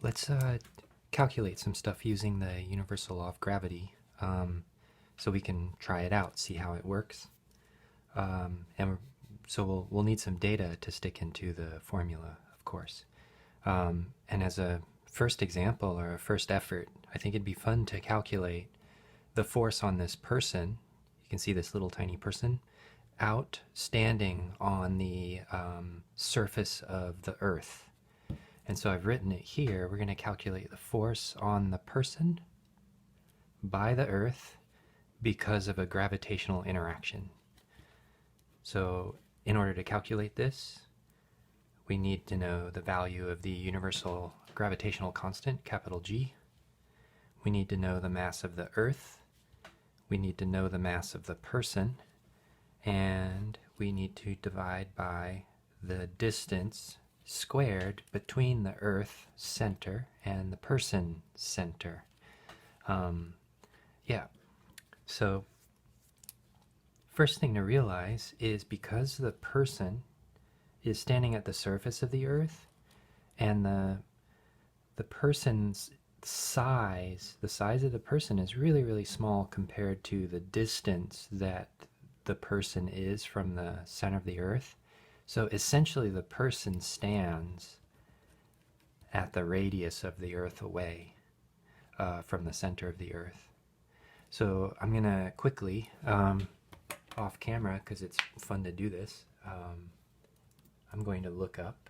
let's calculate some stuff using the universal law of gravity, so we can try it out, see how it works. And so we'll need some data to stick into the formula, of course. And as a first example or a first effort, I think it'd be fun to calculate the force on this person. You can see this little tiny person out standing on the surface of the Earth. And so I've written it here. We're going to calculate the force on the person by the Earth because of a gravitational interaction. So in order to calculate this, we need to know the value of the universal gravitational constant, capital G. We need to know the mass of the Earth. We need to know the mass of the person. And we need to divide by the distance squared between the Earth center and the person center. Yeah, so first thing to realize is because the person is standing at the surface of the Earth, and the person's size, the size of the person is really, really small compared to the distance that the person is from the center of the Earth. So essentially the person stands at the radius of the Earth away from the center of the Earth. So I'm going to quickly, off camera, because it's fun to do this, I'm going to look up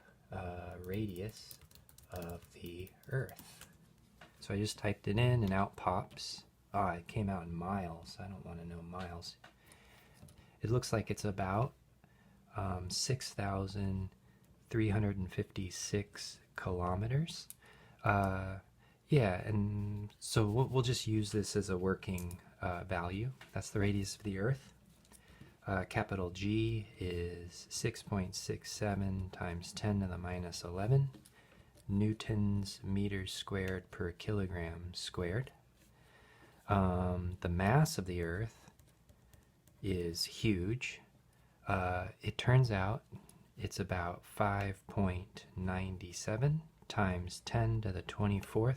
radius of the Earth. So I just typed it in and out pops. It came out in miles. I don't want to know miles. It looks like it's about 6,356 kilometers. Yeah, and so we'll just use this as a working value. That's the radius of the Earth. Capital G is 6.67 times 10 to the minus 11 newtons meters squared per kilogram squared. The mass of the Earth is huge. It turns out it's about 5.97 times 10 to the 24th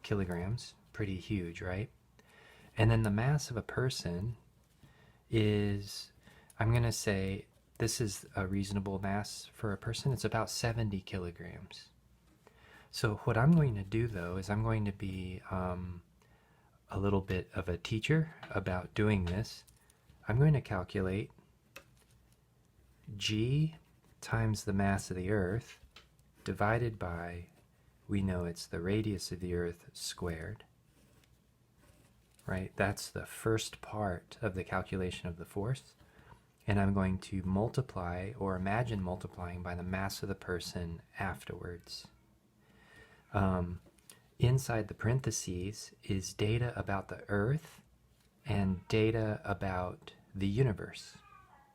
kilograms. Pretty huge, right? And then the mass of a person is, I'm going to say this is a reasonable mass for a person. It's about 70 kilograms. So what I'm going to do, though, is I'm going to be a little bit of a teacher about doing this. I'm going to calculate G times the mass of the Earth divided by, we know it's the radius of the Earth squared, right? That's the first part of the calculation of the force. And I'm going to multiply, or imagine multiplying, by the mass of the person afterwards. Inside the parentheses is data about the Earth and data about the universe.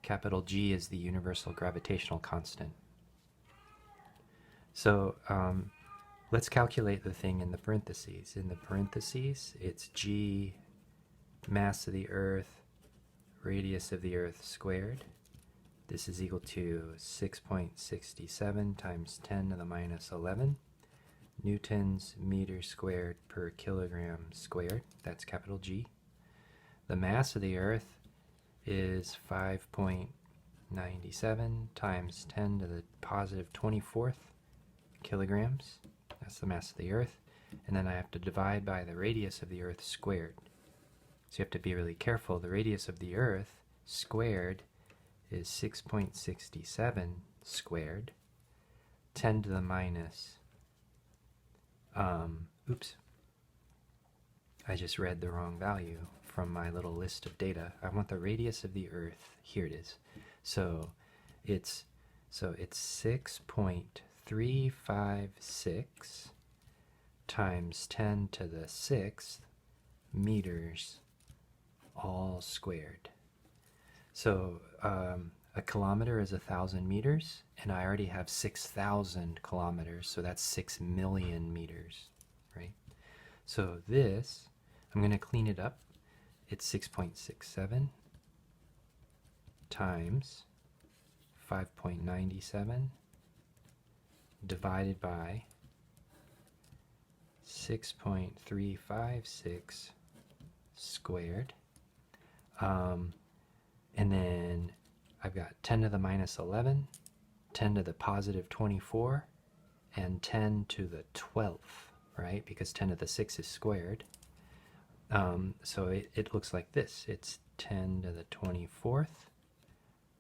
Capital G is the universal gravitational constant. So let's calculate the thing in the parentheses. In the parentheses, it's G, mass of the Earth, radius of the Earth squared. This is equal to 6.67 times 10 to the minus 11 newtons meters squared per kilogram squared. That's capital G. The mass of the Earth is 5.97 times 10 to the positive 24th kilograms. That's the mass of the Earth. And then I have to divide by the radius of the Earth squared. So you have to be really careful. The radius of the Earth squared is 6.67 squared. 10 to the minus, oops, I just read the wrong value from my little list of data. I want the radius of the Earth. Here it is. So it's 6.356 times 10 to the 6th meters all squared. So a kilometer is 1,000 meters, and I already have 6,000 kilometers, so that's 6 million meters, right? So this, I'm going to clean it up. It's 6.67 times 5.97 divided by 6.356 squared. And then I've got 10 to the minus 11, 10 to the positive 24, and 10 to the 12th, right? Because 10 to the 6 is squared. So it looks like this. It's 10 to the 24th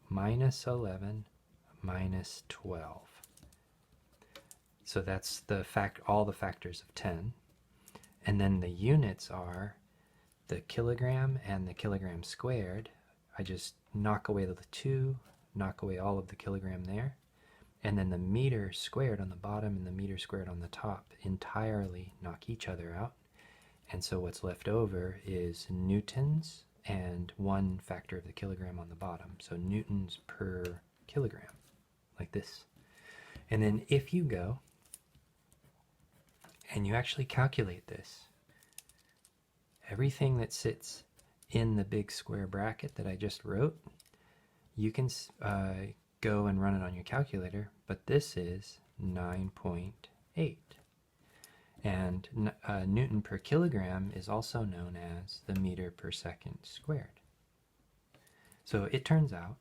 minus 11 minus 12. So that's all the factors of 10. And then the units are the kilogram and the kilogram squared. I just knock away the 2, knock away all of the kilogram there. And then the meter squared on the bottom and the meter squared on the top entirely knock each other out. And so what's left over is newtons and 1 factor of the kilogram on the bottom. So newtons per kilogram, like this. And then if you go and you actually calculate this, everything that sits in the big square bracket that I just wrote, you can go and run it on your calculator, but this is 9.8. And Newton per kilogram is also known as the meter per second squared. So it turns out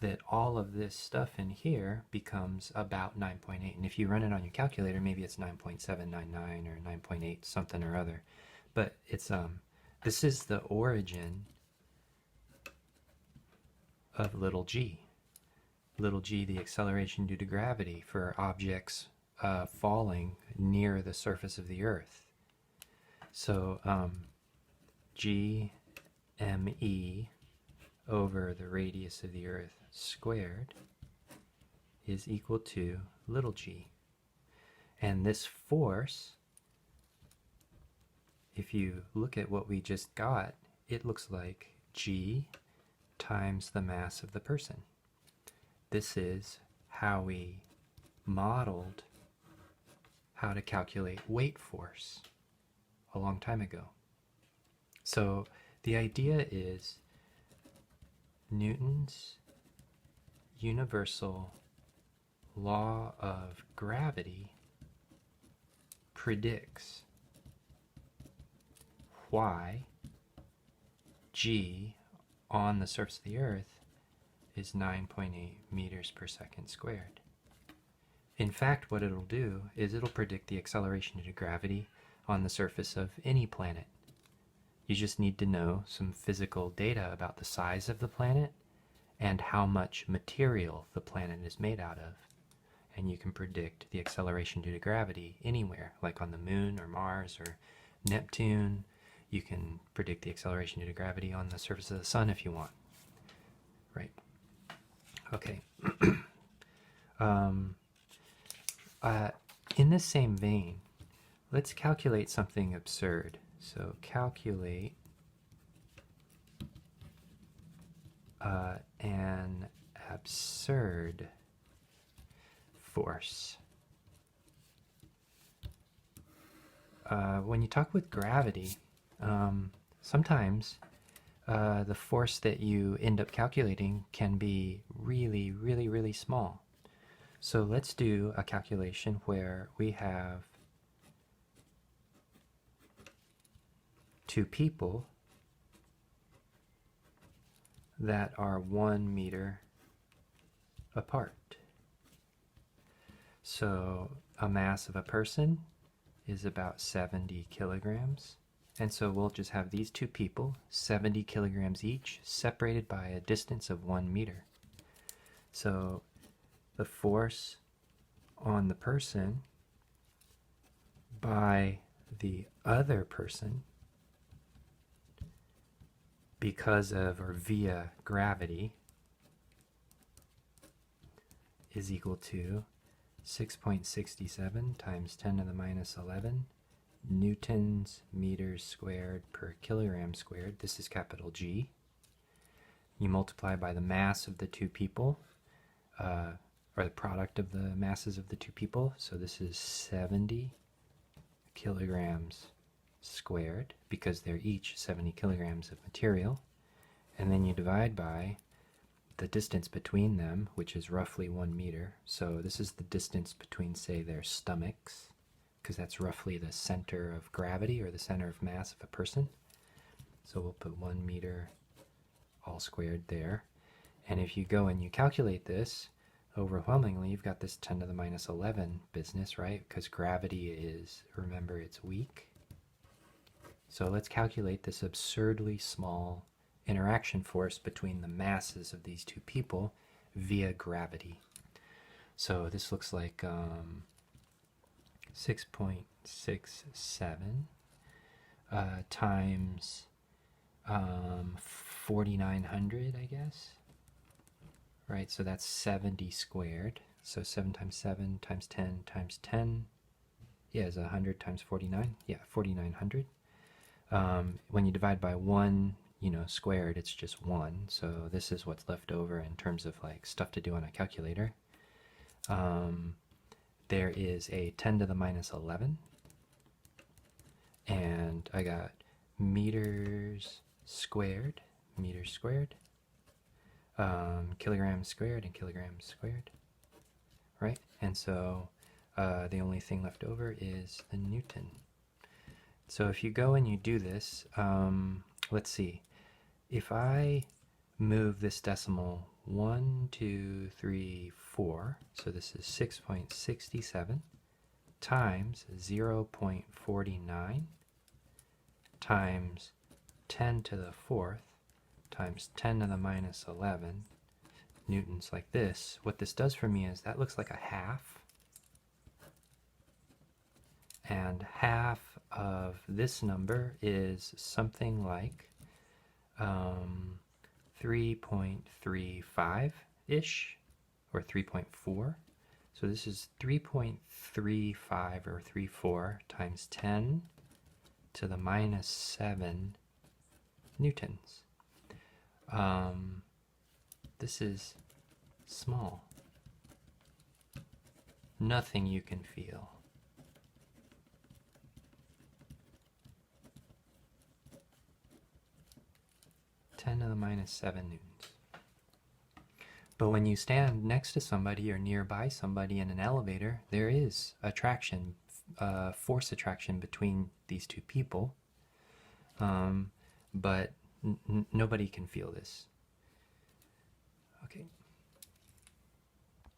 that all of this stuff in here becomes about 9.8. And if you run it on your calculator, maybe it's 9.799 or 9.8 something or other. But it's this is the origin of little g. Little g, the acceleration due to gravity for objects falling near the surface of the Earth. So g me over the radius of the Earth squared is equal to little g. And this force, if you look at what we just got, it looks like g times the mass of the person. This is how we modeled how to calculate weight force a long time ago. So the idea is Newton's universal law of gravity predicts why g on the surface of the Earth is 9.8 meters per second squared. In fact, what it'll do is it'll predict the acceleration due to gravity on the surface of any planet. You just need to know some physical data about the size of the planet and how much material the planet is made out of. And you can predict the acceleration due to gravity anywhere, like on the moon or Mars or Neptune. You can predict the acceleration due to gravity on the surface of the sun if you want. Right? Okay. In this same vein, let's calculate something absurd. So calculate an absurd force. When you talk with gravity, sometimes the force that you end up calculating can be really, really, really small. So let's do a calculation where we have two people that are 1 meter apart. So a mass of a person is about 70 kilograms. And so we'll just have these two people, 70 kilograms each, separated by a distance of 1 meter. So the force on the person by the other person because of or via gravity is equal to 6.67 times 10 to the minus 11 newtons meters squared per kilogram squared. This is capital G. You multiply by the mass of the two people, or the product of the masses of the two people. So this is 70 kilograms squared, because they're each 70 kilograms of material. And then you divide by the distance between them, which is roughly 1 meter. So this is the distance between, say, their stomachs, because that's roughly the center of gravity or the center of mass of a person. So we'll put 1 meter all squared there. And if you go and you calculate this, overwhelmingly, you've got this 10 to the minus 11 business, right? Because gravity is, remember, it's weak. So let's calculate this absurdly small interaction force between the masses of these two people via gravity. So this looks like 6.67 times 4,900, I guess. Right, so that's 70 squared. So 7 times 7 times 10 times 10, yeah, is 100 times 49. Yeah, 4,900. When you divide by 1, squared, it's just 1. So this is what's left over in terms of like stuff to do on a calculator. There is a 10 to the minus 11. And I got meters squared, kilograms squared, and kilograms squared, right? And so the only thing left over is the Newton. So if you go and you do this, let's see. If I move this decimal 1, 2, 3, 4, so this is 6.67 times 0.49 times 10 to the 4th times 10 to the minus 11 newtons like this, what this does for me is that looks like a half. And half of this number is something like 3.35-ish, or 3.4. So this is 3.35 or 34 times 10 to the minus 7 newtons. This is small. Nothing you can feel. Ten to the minus 7 newtons. But when you stand next to somebody or nearby somebody in an elevator, there is attraction, force attraction between these two people. But nobody can feel this. Okay.